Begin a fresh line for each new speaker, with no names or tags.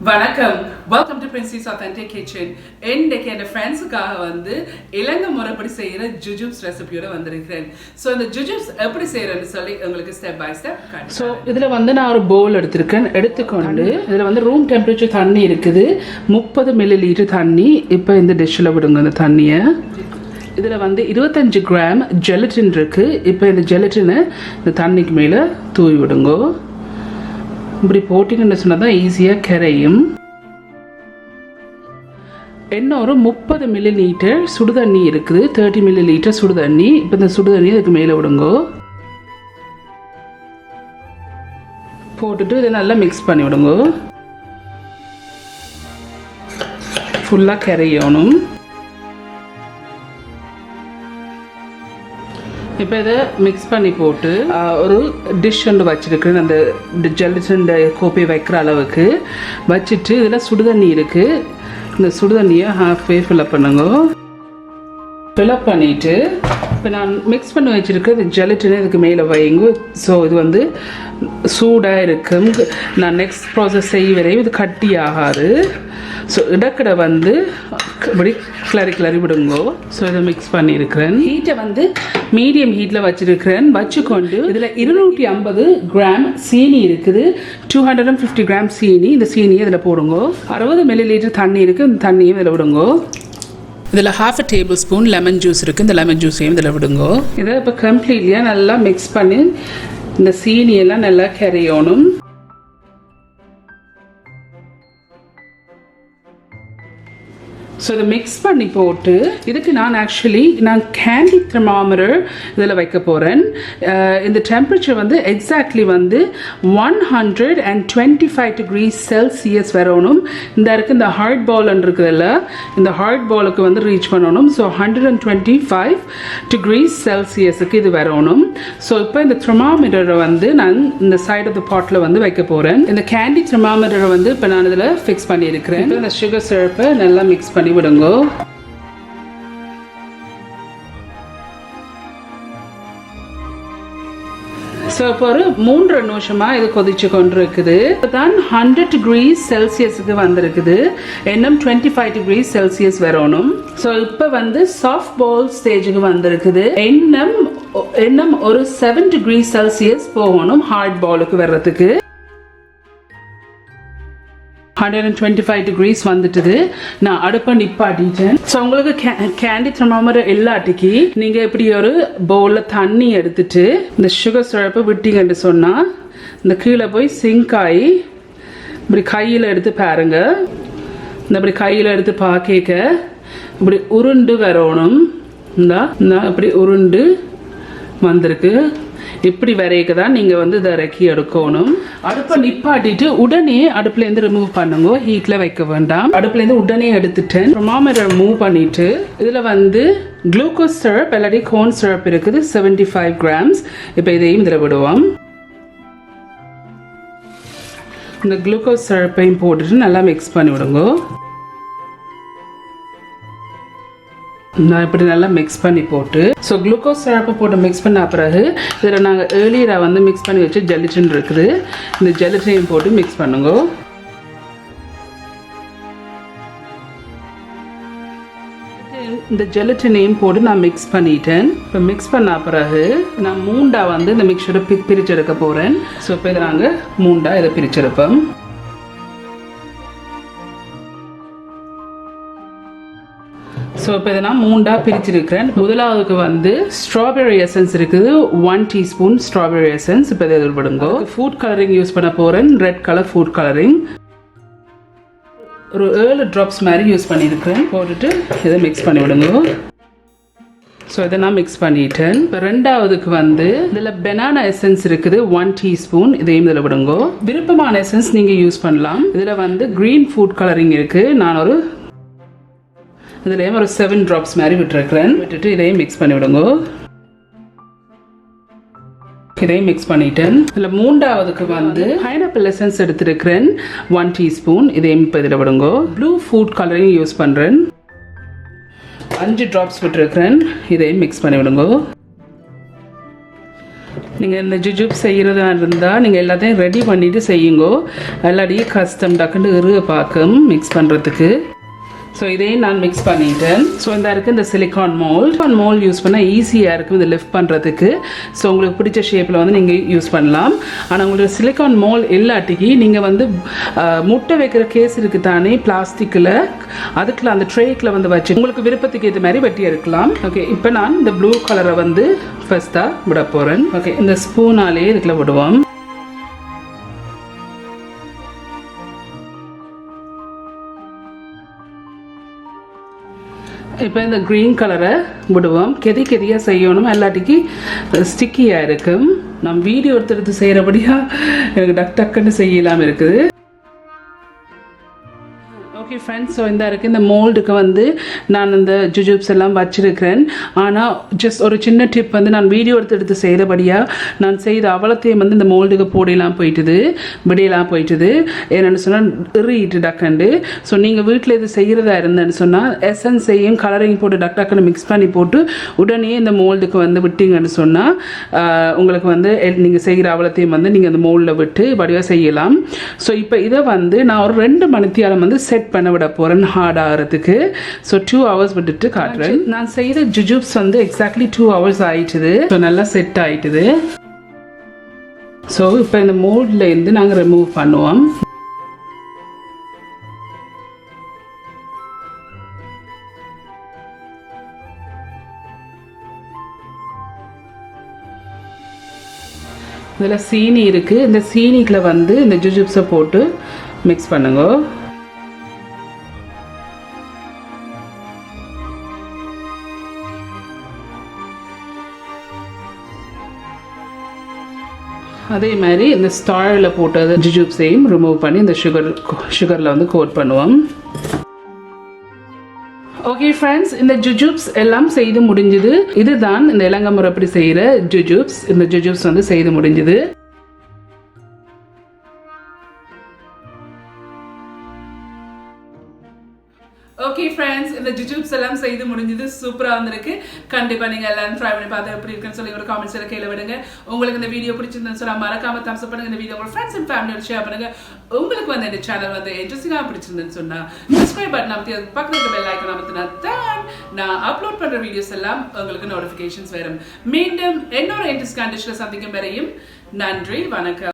வணக்கம், welcome to princess authentic kitchen. இன்னைக்கு என் ஃப்ரெண்ட்ஸுக்காக வந்து இலங்கை முறைப்படி செய்கிற ஜுஜுப்ஸ் ரெசிபியோட வந்திருக்கிறேன். ஸோ இந்த ஜுஜுப்ஸ் எப்படி செய்யறேன்னு சொல்லி உங்களுக்கு ஸ்டெப் பை ஸ்டெப். ஸோ இதில் வந்து நான் ஒரு பவுல் எடுத்துக்கொண்டு இதில் வந்து ரூம் டெம்பரேச்சர் தண்ணி இருக்குது, 30 ml தண்ணி. இப்போ இந்த டிஷ்ஷில் விடுங்க இந்த தண்ணியை. இதில் வந்து 25 கிராம் ஜெலட்டின் இருக்குது. இப்போ இந்த ஜெலட்டினை இந்த தண்ணிக்கு மேலே தூவி விடுங்கோ. இப்படி போட்டிங்கன்னு சொன்னால் தான் ஈஸியாக கரையும். இன்னும் ஒரு 30 ml சுடுதண்ணி இருக்குது, 30 ml சுடுதண்ணி. இப்போ இந்த சுடுதண்ணி அதுக்கு மேலே விடுங்கோ. போட்டுட்டு இதை நல்லா மிக்ஸ் பண்ணி விடுங்கோ. ஃபுல்லாக கரையணும். இப்போ இதை மிக்ஸ் பண்ணி போட்டு ஒரு டிஷ் ஒன்று வச்சுருக்குறேன். அந்த ஜெலட்டின் கோப்பை வைக்கிற அளவுக்கு வச்சுட்டு இதில் சுடுதண்ணி இருக்குது. இந்த சுடுதண்ணியை ஹாஃப்வே ஃபில்அப் பண்ணுங்க. ஃபில்அப் பண்ணிவிட்டு இப்போ நான் மிக்ஸ் பண்ணி வச்சுருக்க இந்த ஜெலட்டினை இதுக்கு மேலே வைங்க. ஸோ இது வந்து சூடாக இருக்கும். நான் நெக்ஸ்ட் ப்ராசஸ் செய்ய வரையும் இது கட்டி ஆகாது. ஸோ இடக்கடை வந்து இப்படி கிளறி விடுங்கோ. ஸோ இதை மிக்ஸ் பண்ணியிருக்கிறேன். ஹீட்டை வந்து மீடியம் ஹீட்டில் வச்சுருக்கிறேன். வச்சுக்கொண்டு இதில் 250 கிராம் சீனி இருக்குது, 250 கிராம் சீனி. இந்த சீனியை இதில் போடுங்க. 60 ml தண்ணி இருக்குது, இந்த தண்ணியும் இதில் விடுங்கோ. இதில் 1/2 tablespoon லெமன் ஜூஸ் இருக்குது, இந்த லெமன் ஜூஸையும் இதில் விடுங்கோ. இதை இப்போ கம்ப்ளீட்லியாக நல்லா மிக்ஸ் பண்ணி இந்த சீனியெல்லாம் நல்லா கரையணும். ஸோ இதை மிக்ஸ் பண்ணி போட்டு இதுக்கு நான் கேண்டி தெர்மாமீட்டர் இதில் வைக்க போகிறேன். இந்த டெம்பரேச்சர் வந்து எக்ஸாக்ட்லி வந்து 125 degrees Celsius வரணும். இந்த ஹார்ட் பால் இருக்குதுல்ல, இந்த ஹார்ட் பாலுக்கு வந்து ரீச் பண்ணணும். ஸோ 125 degrees Celsiusக்கு இது வரணும். ஸோ இப்போ இந்த தெர்மாமீட்டரை வந்து நான் இந்த சைட் ஆஃப் த பாட்டில் வந்து வைக்க போகிறேன். இந்த கேண்டி தெர்மாமீட்டரை வந்து இப்போ நான் இதில் ஃபிக்ஸ் பண்ணியிருக்கிறேன். இந்த சுகர் சிரப்பை நல்லா மிக்ஸ் பண்ணி விடுங்க. ஸோ இப்போ ஒரு 3 நிமிஷமாக இது கொதிச்சு கொண்டு இருக்குது. தான் 100 degrees Celsiusக்கு வந்திருக்குது. இன்னும் 25 degrees Celsius வரணும். ஸோ இப்போ வந்து சாஃப்ட் பால் ஸ்டேஜுக்கு வந்திருக்குது. இன்னும் ஒரு 7 degrees Celsius போகணும் ஹார்ட் பாலுக்கு வர்றதுக்கு. 125 degrees வந்துட்டுது. நான் அடுப்பை நிப்பாட்டிட்டேன். ஸோ உங்களுக்கு கேண்டி தெர்மாமீட்டர் இல்லாட்டிக்கு நீங்கள் இப்படி ஒரு பவுலில் தண்ணி எடுத்துட்டு இந்த சுகர் சிரப்பை விட்டீங்கன்னு சொன்னால் இந்த கீழே போய் சிங்க் ஆகி இப்படி கையில் எடுத்து பாருங்க. இந்த இப்படி கையில் எடுத்து பார்க்க இப்படி உருண்டு வரணும். இப்படி உருண்டு வந்திருக்கு. இப்படி வரைக்க தான் நீங்கள் வந்து இதை இறக்கி எடுக்கணும். அடுப்பை நிப்பாட்டிட்டு உடனே அடுப்புலேருந்து ரிமூவ் பண்ணுங்க. ஹீட்டில் வைக்க வேண்டாம். அடுப்புலேருந்து உடனே எடுத்துட்டேன். தெர்மாமீட்டர் மூவ் பண்ணிட்டு இதில் வந்து குளுக்கோஸ் சிரப் இல்லாட்டி கோன் சிரப் இருக்குது, 75 grams. இப்போ இதையும் இதில் விடுவோம். இந்த குளுக்கோஸ் சிரப்பையும் போட்டுட்டு நல்லா மிக்ஸ் பண்ணி விடுங்க. நான் இப்படி நல்லா மிக்ஸ் பண்ணி போட்டு ஸோ குளுக்கோஸ் சிரப்பை போட்டு மிக்ஸ் பண்ண பிறகு இதில் நாங்கள் ஏர்லியராக வந்து மிக்ஸ் பண்ணி வச்சு ஜெலட்டின் இருக்குது, இந்த ஜெலட்டினையும் போட்டு மிக்ஸ் பண்ணுங்க. இந்த ஜெலட்டினையும் போட்டு நான் மிக்ஸ் பண்ணிட்டேன். இப்போ மிக்ஸ் பண்ண பிறகு நான் 3 வந்து இந்த மிக்சரை பிரிச்செடுக்க போகிறேன். ஸோ இப்போ இதை நாங்கள் 3 இதை பிரிச்செடுப்போம். ஸோ இப்போ இதை நான் 3 பிரிச்சிருக்கிறேன். முதலாவதுக்கு வந்து ஸ்ட்ராபெரி எசன்ஸ் இருக்குது, 1 teaspoon ஸ்ட்ராபெரி எசன்ஸ். இப்போ இதை விடுங்க. ஃபுட் கலரிங் யூஸ் பண்ண போகிறேன், ரெட் கலர் ஃபுட் கலரிங். ஒரு 7 drops மாதிரி யூஸ் பண்ணியிருக்கிறேன். போட்டுட்டு இதை மிக்ஸ் பண்ணி விடுங்க. ஸோ இதை நான் மிக்ஸ் பண்ணிட்டேன். இப்போ ரெண்டாவதுக்கு வந்து இதில் பெனானா எசன்ஸ் இருக்குது, 1 teaspoon. இதையும் இதில் விடுங்க. விருப்பமான எசன்ஸ் நீங்கள் யூஸ் பண்ணலாம். இதில் வந்து க்ரீன் ஃபுட் கலரிங் இருக்குது. நான் இதுலேயும் ஒரு 7 drops மாதிரி விட்டுட்டு இதையும் மிக்ஸ் பண்ணி விடுங்க. இதையும் மிக்ஸ் பண்ணிட்டேன். இதில் 3ஆவதுக்கு வந்து பைனாப்பிள் எசன்ஸ் எடுத்துருக்கிறேன், 1 teaspoon. இதையும் இப்போ இதில் விடுங்க. ப்ளூ ஃபுட் கலரிங் யூஸ் பண்ணுறேன், 5 drops விட்டுருக்கிறேன். இதையும் மிக்ஸ் பண்ணி விடுங்க. நீங்கள் இந்த ஜுஜுப் செய்கிறதா இருந்தால் நீங்கள் எல்லாத்தையும் ரெடி பண்ணிவிட்டு செய்யுங்கோ. எல்லாத்தையும் கஷ்டம் டக்குன்னு பார்க்கும் மிக்ஸ் பண்ணுறதுக்கு. ஸோ இதையும் நான் மிக்ஸ் பண்ணிட்டேன். ஸோ இந்த இருக்குது இந்த சிலிக்கான் மோல்ட் யூஸ் பண்ணால் ஈஸியாக இருக்கும் இதை லிஃப்ட் பண்ணுறதுக்கு. ஸோ உங்களுக்கு பிடிச்ச ஷேப்பில் வந்து நீங்கள் யூஸ் பண்ணலாம். ஆனால் உங்களுக்கு சிலிக்கான் மோல்ட் இல்லாட்டிக்கு நீங்கள் வந்து முட்டை வைக்கிற கேஸ் இருக்குது தானே பிளாஸ்டிக்கில், அதுக்குள்ள அந்த ட்ரேக்கில் வந்து வச்சு உங்களுக்கு விருப்பத்துக்கு இது மாதிரி வெட்டி எடுக்கலாம். ஓகே, இப்போ நான் இந்த ப்ளூ கலரை வந்து ஃபர்ஸ்ட்டாக விட போகிறேன். ஓகே, இந்த ஸ்பூனாலே இதுக்குள்ள விடுவோம். இப்போ இந்த க்ரீன் கலரை விடுவோம். கெதியாக செய்யணும், எல்லாட்டிக்கு ஸ்டிக்கியாக இருக்கும். நம்ம வீடியோ எடுத்து செய்கிறபடியாக எனக்கு டக்குன்னு செய்யலாம் இருக்குது. ஓகே ஃப்ரெண்ட்ஸ், ஸோ இந்த இருக்குது இந்த மோல்டுக்கு வந்து நான் இந்த ஜுஜுப்ஸ் எல்லாம் வச்சுருக்கிறேன். ஆனால் ஜஸ்ட் ஒரு சின்ன டிப் வந்து நான் வீடியோ எடுத்து செய்கிறபடியாக நான் செய்த அவலத்தையும் வந்து இந்த மோல்டுக்கு போடலாம் போயிட்டுது, விடையெல்லாம் போயிட்டுது. என்னென்னு சொன்னால் எறிட்டு டக்குண்டு. ஸோ நீங்கள் வீட்டில் இது செய்கிறதா இருந்தேன்னு சொன்னால் எசன்ஸையும் கலரையும் போட்டு டக்குன்னு மிக்ஸ் பண்ணி போட்டு உடனே இந்த மோல்டுக்கு வந்து விட்டீங்கன்னு சொன்னால் உங்களுக்கு வந்து நீங்கள் செய்கிற அவலத்தையும் வந்து நீங்கள் அந்த மோல்டில் விட்டு வடிவாக செய்யலாம். ஸோ இப்போ இதை வந்து நான் ஒரு 2 மணித்தியாலம் வந்து செட் பண்ண விட போகிறேன் ஹார்ட் ஆகிறதுக்கு. ஸோ 2 hours விட்டுட்டு காட்டுறேன். நான் செய்த ஜுஜுப்ஸ் வந்து எக்ஸாக்ட்லி 2 hours ஆயிட்டுது. ஸோ நல்லா செட் ஆயிட்டுது. ஸோ இப்போ இந்த மோல்டில் இருந்து நாங்கள் ரிமூவ் பண்ணுவோம். இதில் சீனி இருக்குது. இந்த சீனிக்குள்ள வந்து இந்த ஜுஜுப்ஸை போட்டு மிக்ஸ் பண்ணுங்க. அதே மாதிரி இந்த ஸ்டாரில் போட்டது ஜுஜுப்ஸையும் ரிமூவ் பண்ணி இந்த சுகரில் வந்து கோட் பண்ணுவோம். ஓகே ஃப்ரெண்ட்ஸ், இந்த ஜுஜுப்ஸ் எல்லாம் செய்து முடிஞ்சுது. இதுதான் இந்த இலங்கை முறைப்படி செய்கிற ஜுஜுப்ஸ். இந்த ஜுஜுப்ஸ் வந்து செய்து முடிஞ்சுது. ஓகே ஃப்ரெண்ட்ஸ், இந்த ஜுஜுப்ஸ் எல்லாம் செய்து முடிஞ்சது. சூப்பராக வந்திருக்கு. கண்டிப்பாக நீங்கள் எல்லாம் ட்ரை பண்ணி பார்த்து எப்படி இருக்குன்னு சொல்லி ஒரு காமெண்ட்ஸில் கீழே விடுங்க. உங்களுக்கு இந்த வீடியோ பிடிச்சிருந்தேன்னு சொன்னால் மறக்காம தம்ஸ் அப் பண்ணுங்க. இந்த வீடியோ உங்கள் ஃப்ரெண்ட்ஸ் அண்ட் ஃபேமிலியோட ஷேர் பண்ணுங்க. உங்களுக்கு வந்து இந்த சேனல் வந்து இன்ட்ரெஸ்டிங்காக பிடிச்சிருந்தேன்னு சொன்னால் சப்ஸ்கிரைப் பட்டன் அமைத்தி அது பக்கத்தில் பெல் ஐக்கான் அமைத்தினா தான் நான் அப்லோட் பண்ணுற வீடியோஸ் எல்லாம் உங்களுக்கு நோட்டிஃபிகேஷன்ஸ் வரும். மீண்டும் இன்னொரு இன்ட்ரெஸ்ட் கண்டிஷனில் சந்திக்கும் வரையும் நன்றி, வணக்கம்.